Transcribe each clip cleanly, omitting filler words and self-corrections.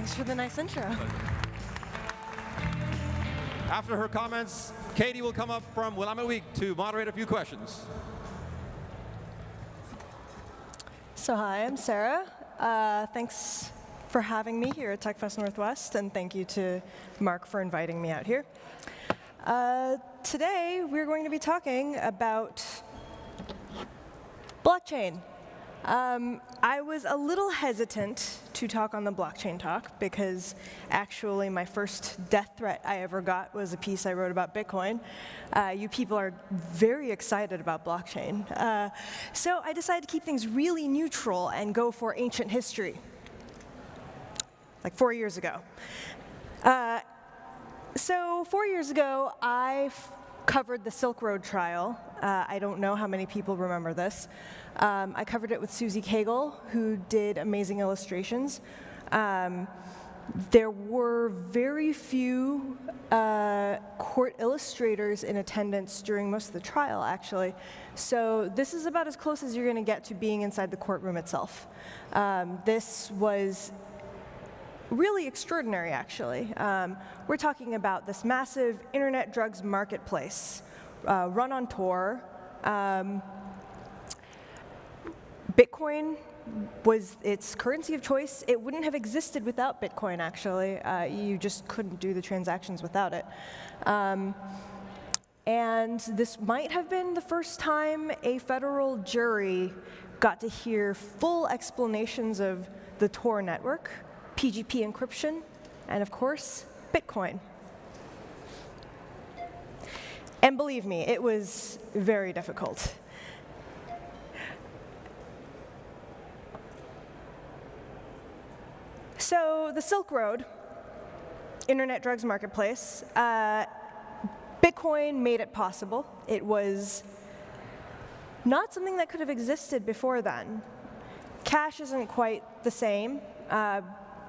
Thanks for the nice intro. After her comments, Katie will come up from Willamette Week to moderate a few questions. So hi, I'm Sarah. Thanks for having me here at TechFest Northwest, and thank you to Mark for inviting me out here. Today, we're going to be talking about blockchain. I was a little hesitant to talk on the blockchain talk because actually my first death threat I ever got was a piece I wrote about Bitcoin. You people are very excited about blockchain. So I decided to keep things really neutral and go for ancient history, like 4 years ago. So 4 years ago, I covered the Silk Road trial. I don't know how many people remember this. I covered it with Susie Cagle, who did amazing illustrations. There were very few court illustrators in attendance during most of the trial, actually. So this is about as close as you're going to get to being inside the courtroom itself. This was really extraordinary, actually. We're talking about this massive internet drugs marketplace run on Tor. Bitcoin was its currency of choice. It wouldn't have existed without Bitcoin, actually. You just couldn't do the transactions without it. And this might have been the first time a federal jury got to hear full explanations of the Tor network, PGP encryption, and of course, Bitcoin. And believe me, it was very difficult. So the Silk Road, internet drugs marketplace, Bitcoin made it possible. It was not something that could have existed before then. Cash isn't quite the same.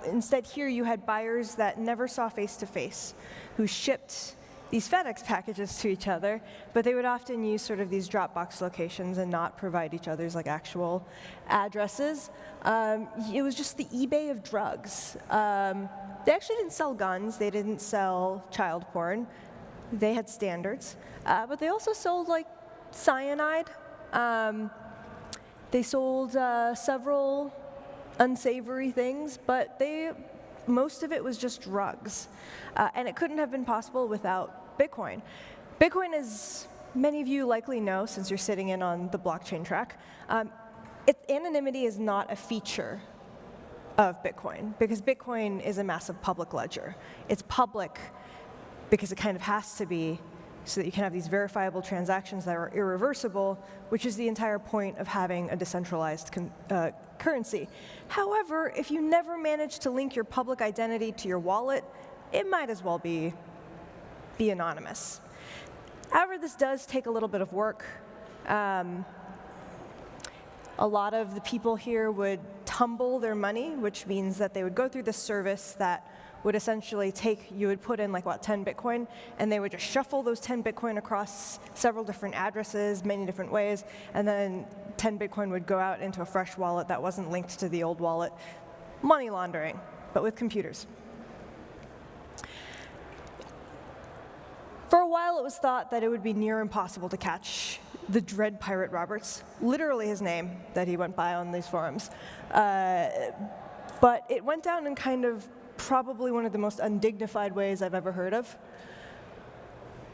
Instead, here you had buyers that never saw face-to-face, who shipped these FedEx packages to each other, but they would often use sort of these Dropbox locations and not provide each other's like actual addresses. It was just the eBay of drugs. They actually didn't sell guns. They didn't sell child porn. They had standards. But they also sold like cyanide. They sold several unsavory things, but most of it was just drugs. And it couldn't have been possible without Bitcoin. Bitcoin, as many of you likely know, since you're sitting in on the blockchain track, anonymity is not a feature of Bitcoin, because Bitcoin is a massive public ledger. It's public because it kind of has to be, so that you can have these verifiable transactions that are irreversible, which is the entire point of having a decentralized currency. However, if you never manage to link your public identity to your wallet, it might as well be anonymous. However, this does take a little bit of work. A lot of the people here would tumble their money, which means that they would go through this service that would essentially you would put in like, what, 10 Bitcoin, and they would just shuffle those 10 Bitcoin across several different addresses, many different ways, and then 10 Bitcoin would go out into a fresh wallet that wasn't linked to the old wallet. Money laundering, but with computers. For a while, it was thought that it would be near impossible to catch the Dread Pirate Roberts, literally his name that he went by on these forums. But it went down in kind of probably one of the most undignified ways I've ever heard of.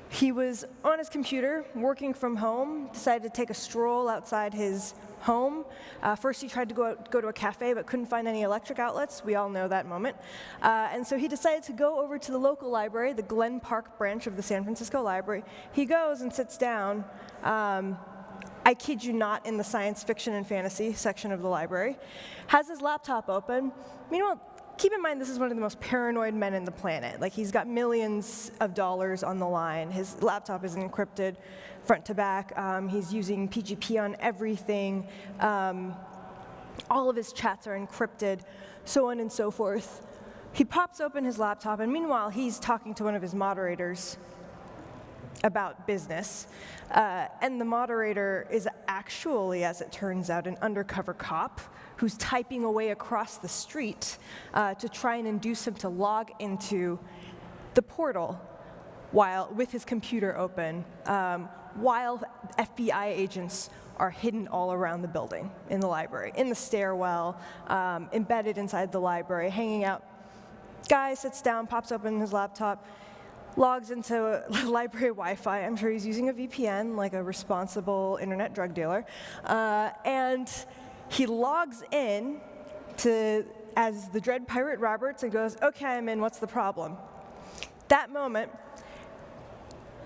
He was on his computer, working from home, decided to take a stroll outside his home. First, he tried to go to a cafe, but couldn't find any electric outlets. We all know that moment. And so he decided to go over to the local library, the Glen Park branch of the San Francisco Library. He goes and sits down. I kid you not, in the science fiction and fantasy section of the library, has his laptop open. Meanwhile, keep in mind, this is one of the most paranoid men in the planet. Like, he's got millions of dollars on the line. His laptop is encrypted front to back. He's using PGP on everything. All of his chats are encrypted, so on and so forth. He pops open his laptop, and meanwhile, he's talking to one of his moderators. about business. And the moderator is actually, as it turns out, an undercover cop who's typing away across the street to try and induce him to log into the portal with his computer open, while FBI agents are hidden all around the building, in the library, in the stairwell, embedded inside the library, hanging out. Guy sits down, pops open his laptop, logs into library Wi-Fi. I'm sure he's using a VPN, like a responsible internet drug dealer. And he logs in as the Dread Pirate Roberts and goes, "Okay, I'm in, what's the problem?" That moment,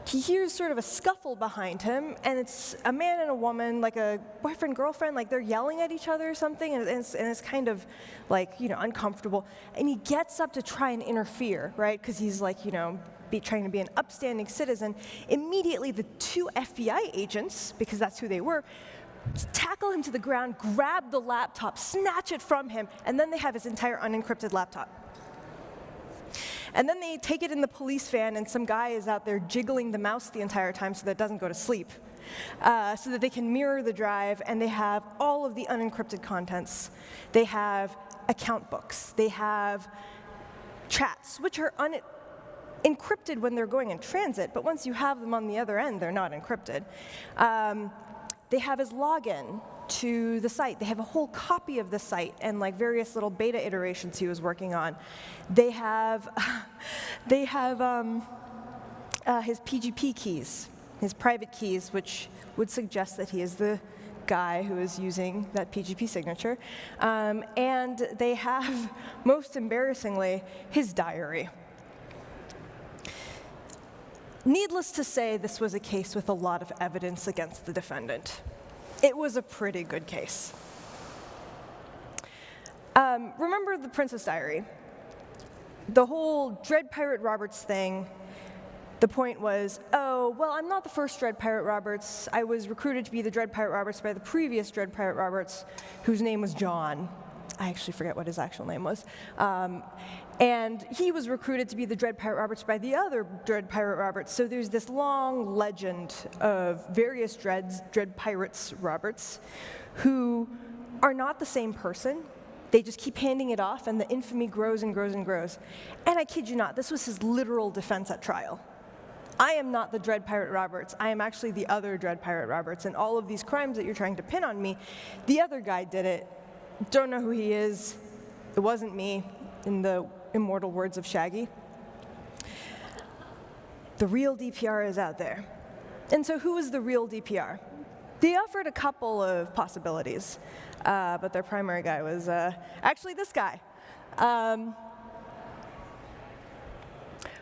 he hears sort of a scuffle behind him, and it's a man and a woman, like a boyfriend, girlfriend, like they're yelling at each other or something, and it's kind of like, uncomfortable. And he gets up to try and interfere, right? Because he's like, trying to be an upstanding citizen. Immediately, the two FBI agents, because that's who they were, tackle him to the ground, grab the laptop, snatch it from him, and then they have his entire unencrypted laptop. And then they take it in the police van, and some guy is out there jiggling the mouse the entire time so that it doesn't go to sleep, so that they can mirror the drive, and they have all of the unencrypted contents. They have account books. They have chats, which are encrypted when they're going in transit, but once you have them on the other end, they're not encrypted. They have his login to the site. They have a whole copy of the site and like various little beta iterations he was working on. They have his PGP keys, his private keys, which would suggest that he is the guy who is using that PGP signature. And they have, most embarrassingly, his diary. Needless to say, this was a case with a lot of evidence against the defendant. It was a pretty good case. Remember the Princess Diary? The whole Dread Pirate Roberts thing, the point was, oh, well, I'm not the first Dread Pirate Roberts. I was recruited to be the Dread Pirate Roberts by the previous Dread Pirate Roberts, whose name was John. I actually forget what his actual name was. And he was recruited to be the Dread Pirate Roberts by the other Dread Pirate Roberts. So there's this long legend of various Dread Pirates Roberts who are not the same person. They just keep handing it off, and the infamy grows and grows and grows. And I kid you not, this was his literal defense at trial. I am not the Dread Pirate Roberts. I am actually the other Dread Pirate Roberts. And all of these crimes that you're trying to pin on me, the other guy did it. Don't know who he is. It wasn't me, in the immortal words of Shaggy. The real DPR is out there. And so who is the real DPR? They offered a couple of possibilities, but their primary guy was actually this guy.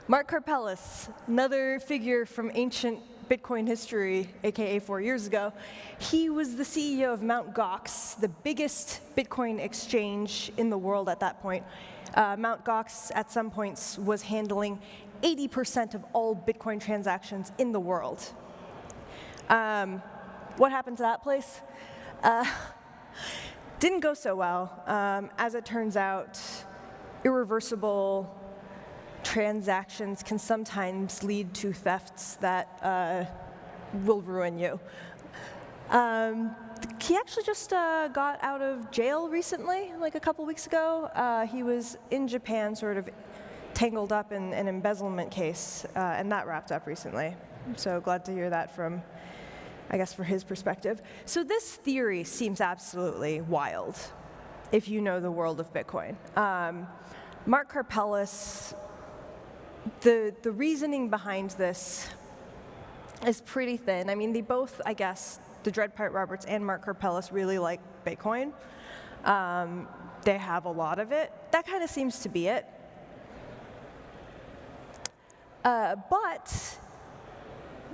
Mark Karpelès, another figure from ancient Bitcoin history, aka 4 years ago. He was the CEO of Mt. Gox, the biggest Bitcoin exchange in the world at that point. Mt. Gox, at some points, was handling 80% of all Bitcoin transactions in the world. What happened to that place? Didn't go so well. As it turns out, irreversible transactions can sometimes lead to thefts that will ruin you. He actually just got out of jail recently, like a couple weeks ago. He was in Japan, sort of tangled up in an embezzlement case, and that wrapped up recently. So glad to hear that from, I guess, for his perspective. So this theory seems absolutely wild, if you know the world of Bitcoin. Mark Karpelès, the reasoning behind this is pretty thin. I mean, they both, I guess, the Dread Pirate Roberts and Mark Karpelès really like Bitcoin. They have a lot of it. That kind of seems to be it. But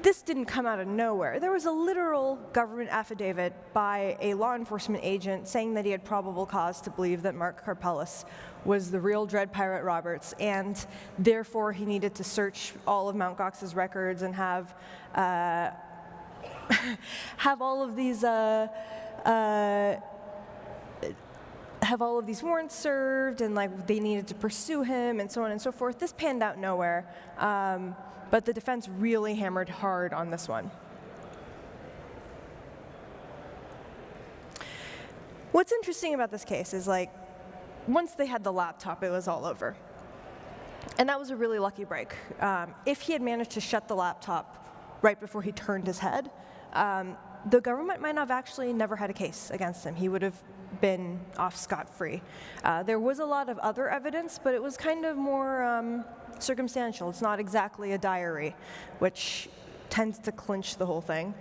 this didn't come out of nowhere. There was a literal government affidavit by a law enforcement agent saying that he had probable cause to believe that Mark Karpelès was the real Dread Pirate Roberts, and therefore he needed to search all of Mt. Gox's records and have have all of these have all of these warrants served, and like they needed to pursue him, and so on and so forth. This panned out nowhere, but the defense really hammered hard on this one. What's interesting about this case is, like, once they had the laptop, it was all over. And that was a really lucky break. If he had managed to shut the laptop right before he turned his head, the government might have actually never had a case against him. He would have been off scot-free. There was a lot of other evidence, but it was kind of more circumstantial. It's not exactly a diary, which tends to clinch the whole thing.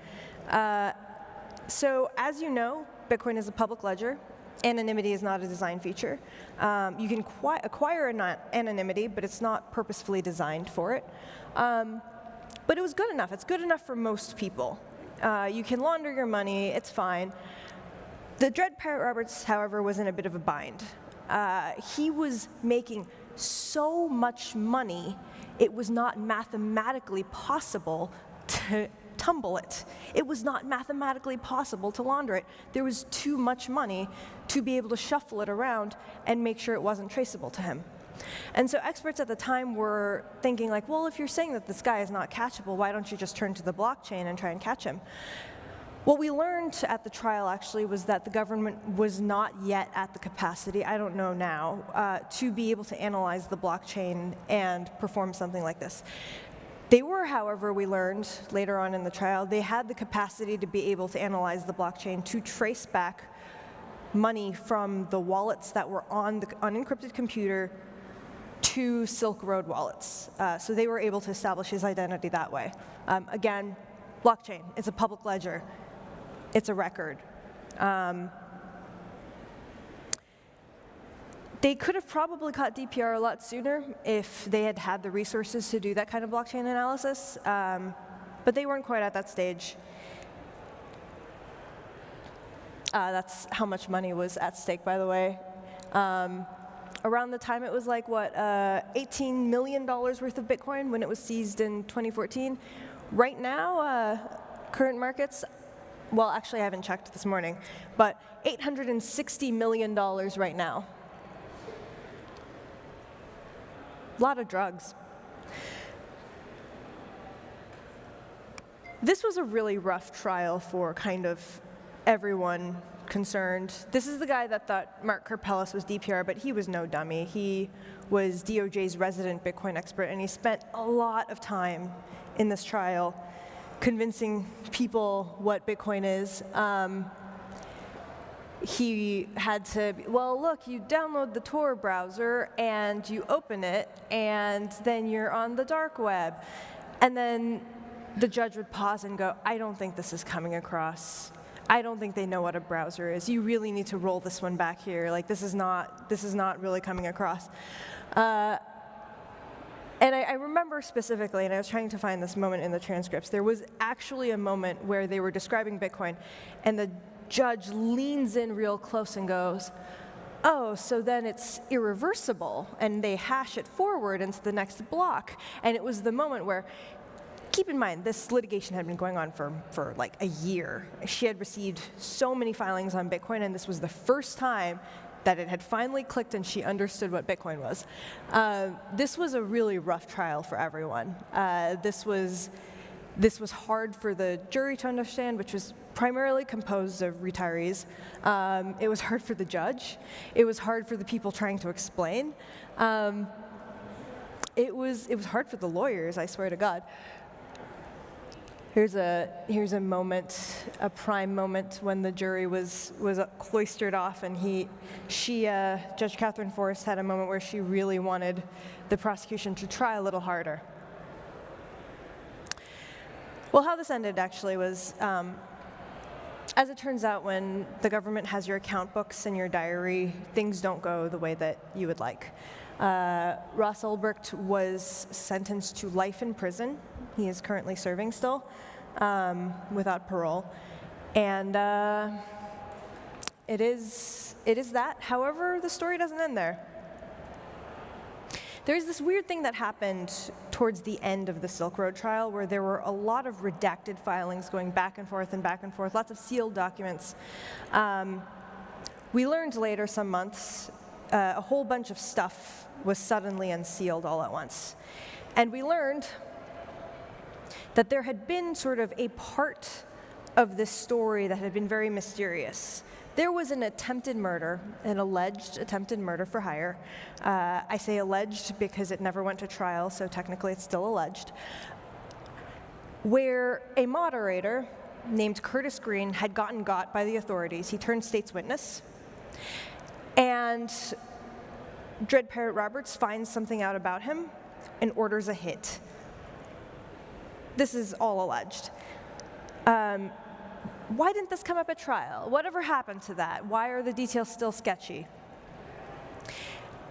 So as you know, Bitcoin is a public ledger. Anonymity is not a design feature. You can acquire anonymity, but it's not purposefully designed for it. But it was good enough. It's good enough for most people. You can launder your money. It's fine. The Dread Pirate Roberts, however, was in a bit of a bind. He was making so much money, it was not mathematically possible to tumble it. It was not mathematically possible to launder it. There was too much money to be able to shuffle it around and make sure it wasn't traceable to him. And so experts at the time were thinking like, well, if you're saying that this guy is not catchable, why don't you just turn to the blockchain and try and catch him? What we learned at the trial actually was that the government was not yet at the capacity, I don't know now, to be able to analyze the blockchain and perform something like this. They were, however, we learned later on in the trial, they had the capacity to be able to analyze the blockchain to trace back money from the wallets that were on the unencrypted computer to Silk Road wallets. So they were able to establish his identity that way. Again, blockchain, it's a public ledger. It's a record. They could have probably caught DPR a lot sooner if they had had the resources to do that kind of blockchain analysis, but they weren't quite at that stage. That's how much money was at stake, by the way. Around the time it was like, what, $18 million worth of Bitcoin when it was seized in 2014. Right now, current markets, well, actually I haven't checked this morning, but $860 million right now. A lot of drugs. This was a really rough trial for kind of everyone concerned. This is the guy that thought Mark Karpeles was DPR, but he was no dummy. He was DOJ's resident Bitcoin expert, and he spent a lot of time in this trial convincing people what Bitcoin is. He had to, well, look, you download the Tor browser and you open it, and then you're on the dark web. And then the judge would pause and go, I don't think this is coming across. I don't think they know what a browser is. You really need to roll this one back here. Like, this is not really coming across. And I remember specifically, and I was trying to find this moment in the transcripts, there was actually a moment where they were describing Bitcoin, and the judge leans in real close and goes, oh, so then it's irreversible, and they hash it forward into the next block. And it was the moment where, keep in mind, this litigation had been going on for like a year. She had received so many filings on Bitcoin, and this was the first time that it had finally clicked and she understood what Bitcoin was. This was a really rough trial for everyone. This was hard for the jury to understand, which was primarily composed of retirees. It was hard for the judge. It was hard for the people trying to explain. It was hard for the lawyers, I swear to God. Here's a moment, a prime moment when the jury was cloistered off, and Judge Catherine Forrest had a moment where she really wanted the prosecution to try a little harder. Well, how this ended actually was, as it turns out, when the government has your account books and your diary, things don't go the way that you would like. Ross Ulbricht was sentenced to life in prison. He is currently serving still, without parole. And it is that. However, the story doesn't end there. There's this weird thing that happened towards the end of the Silk Road trial where there were a lot of redacted filings going back and forth, lots of sealed documents. We learned later, some months, a whole bunch of stuff was suddenly unsealed all at once. And we learned that there had been sort of a part of this story that had been very mysterious. There was an attempted murder, an alleged attempted murder for hire. I say alleged because it never went to trial, so technically it's still alleged, where a moderator named Curtis Green had gotten got by the authorities. He turned state's witness, and Dread Pirate Roberts finds something out about him and orders a hit. This is all alleged. Why didn't this come up at trial? Whatever happened to that? Why are the details still sketchy?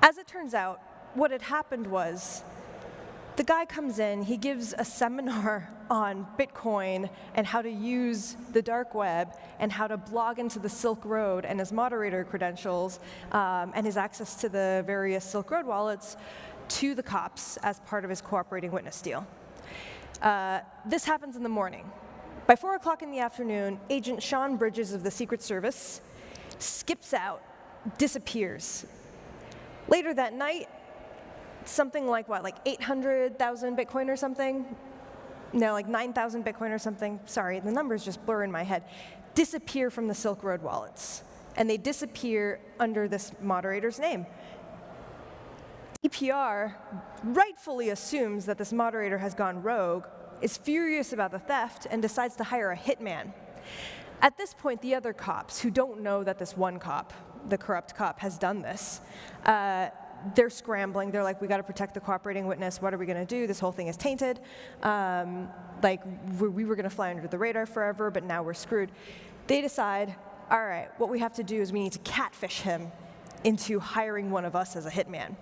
As it turns out, what had happened was the guy comes in, he gives a seminar on Bitcoin and how to use the dark web and how to blog into the Silk Road and his moderator credentials and his access to the various Silk Road wallets to the cops as part of his cooperating witness deal. This happens in the morning. By 4 o'clock in the afternoon, Agent Sean Bridges of the Secret Service skips out, disappears. Later that night, something like what, like 800,000 Bitcoin or something? No, like 9,000 Bitcoin or something. Sorry, the numbers just blur in my head. Disappear from the Silk Road wallets. And they disappear under this moderator's name. DPR rightfully assumes that this moderator has gone rogue, is furious about the theft, and decides to hire a hitman. At this point, the other cops, who don't know that this one cop, the corrupt cop, has done this, they're scrambling. They're like, we got to protect the cooperating witness. What are we going to do? This whole thing is tainted. Like, we were going to fly under the radar forever, but now we're screwed. They decide, all right, what we have to do is we need to catfish him into hiring one of us as a hitman.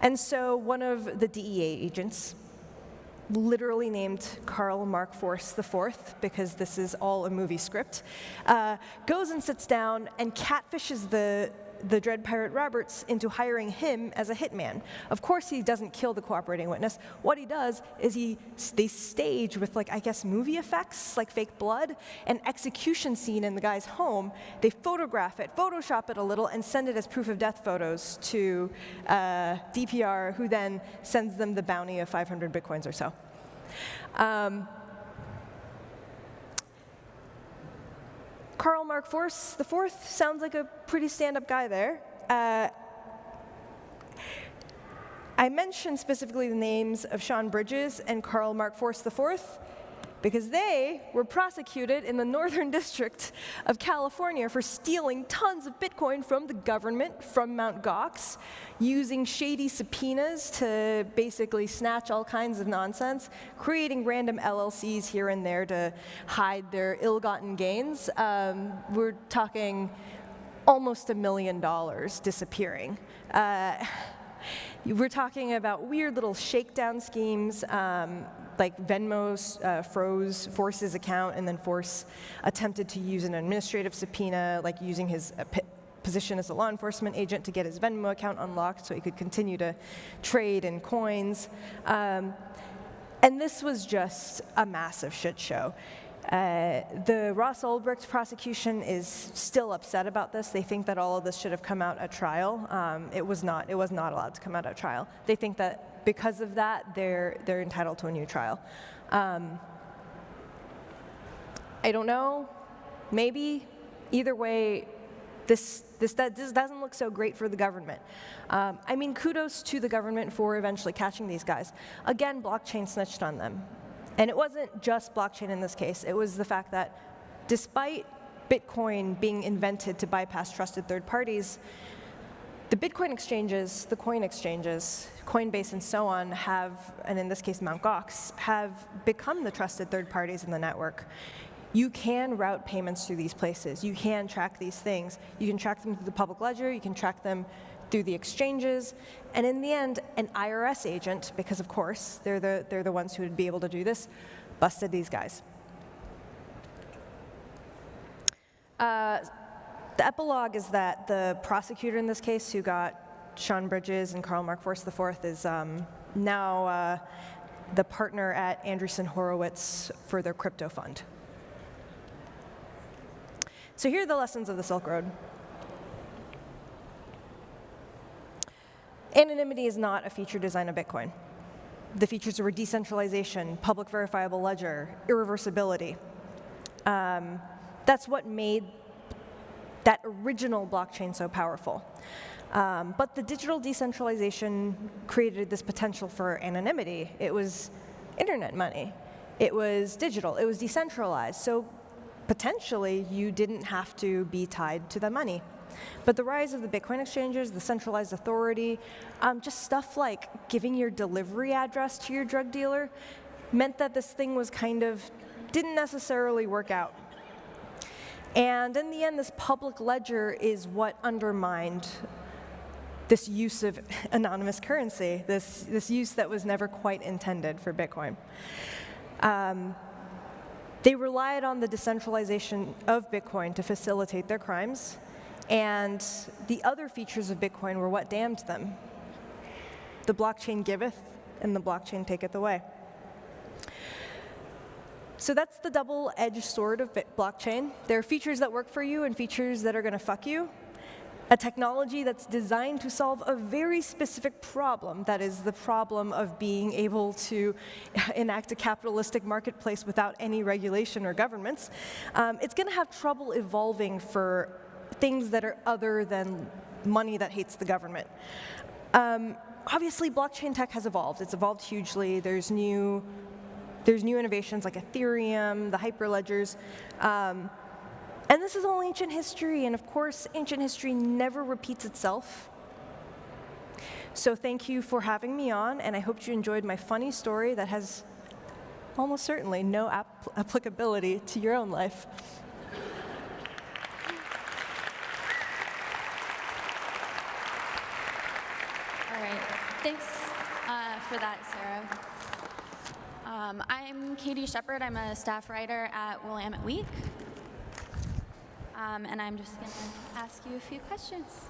And so one of the DEA agents, literally named Karl Mark Force IV, because this is all a movie script, goes and sits down and catfishes the Dread Pirate Roberts into hiring him as a hitman. Of course, he doesn't kill the cooperating witness. What he does is they stage with, like, I guess, movie effects, like fake blood, an execution scene in the guy's home. They photograph it, Photoshop it a little, and send it as proof of death photos to DPR, who then sends them the bounty of 500 Bitcoins or so. Karl Mark Force IV sounds like a pretty stand-up guy there. I mentioned specifically the names of Sean Bridges and Karl Mark Force IV because they were prosecuted in the Northern District of California for stealing tons of Bitcoin from the government, from Mt. Gox, using shady subpoenas to basically snatch all kinds of nonsense, creating random LLCs here and there to hide their ill-gotten gains. We're talking almost $1 million disappearing. We're talking about weird little shakedown schemes, like Venmo froze Force's account, and then Force attempted to use an administrative subpoena, like using his position as a law enforcement agent to get his Venmo account unlocked so he could continue to trade in coins. And this was just a massive shit show. The Ross Ulbricht prosecution is still upset about this. They think that all of this should have come out at trial. It was not allowed to come out at trial. They think that because of that, they're entitled to a new trial. I don't know. Maybe. Either way, this doesn't look so great for the government. I mean, kudos to the government for eventually catching these guys. Again, blockchain snitched on them. And it wasn't just blockchain in this case. It was the fact that despite Bitcoin being invented to bypass trusted third parties, the Bitcoin exchanges, the coin exchanges, Coinbase and so on have, and in this case Mt. Gox, have become the trusted third parties in the network. You can route payments through these places. You can track these things. You can track them through the public ledger. You can track them through the exchanges. And in the end, an IRS agent, because of course they're the ones who would be able to do this, busted these guys. The epilogue is that the prosecutor in this case, who got Sean Bridges and Karl Mark Force IV, is now the partner at Andreessen Horowitz for their crypto fund. So here are the lessons of the Silk Road. Anonymity is not a feature design of Bitcoin. The features were decentralization, public verifiable ledger, irreversibility. That's what made that original blockchain so powerful. But the digital decentralization created this potential for anonymity. It was internet money. It was digital. It was decentralized. So potentially, you didn't have to be tied to the money. But the rise of the Bitcoin exchanges, the centralized authority, just stuff like giving your delivery address to your drug dealer meant that this thing was didn't necessarily work out. And in the end, this public ledger is what undermined this use of anonymous currency, this use that was never quite intended for Bitcoin. They relied on the decentralization of Bitcoin to facilitate their crimes, and the other features of Bitcoin were what damned them. The blockchain giveth, and the blockchain taketh away. So that's the double-edged sword of blockchain. There are features that work for you and features that are going to fuck you. A technology that's designed to solve a very specific problem, that is the problem of being able to enact a capitalistic marketplace without any regulation or governments. It's going to have trouble evolving for things that are other than money that hates the government. Obviously, blockchain tech has evolved. It's evolved hugely. There's new innovations like Ethereum, the hyperledgers. And this is all ancient history, and of course, ancient history never repeats itself. So thank you for having me on, and I hope you enjoyed my funny story that has almost certainly no applicability to your own life. All right, thanks for that, Sarah. I'm Katie Shepard. I'm a staff writer at Willamette Week. And I'm just going to ask you a few questions.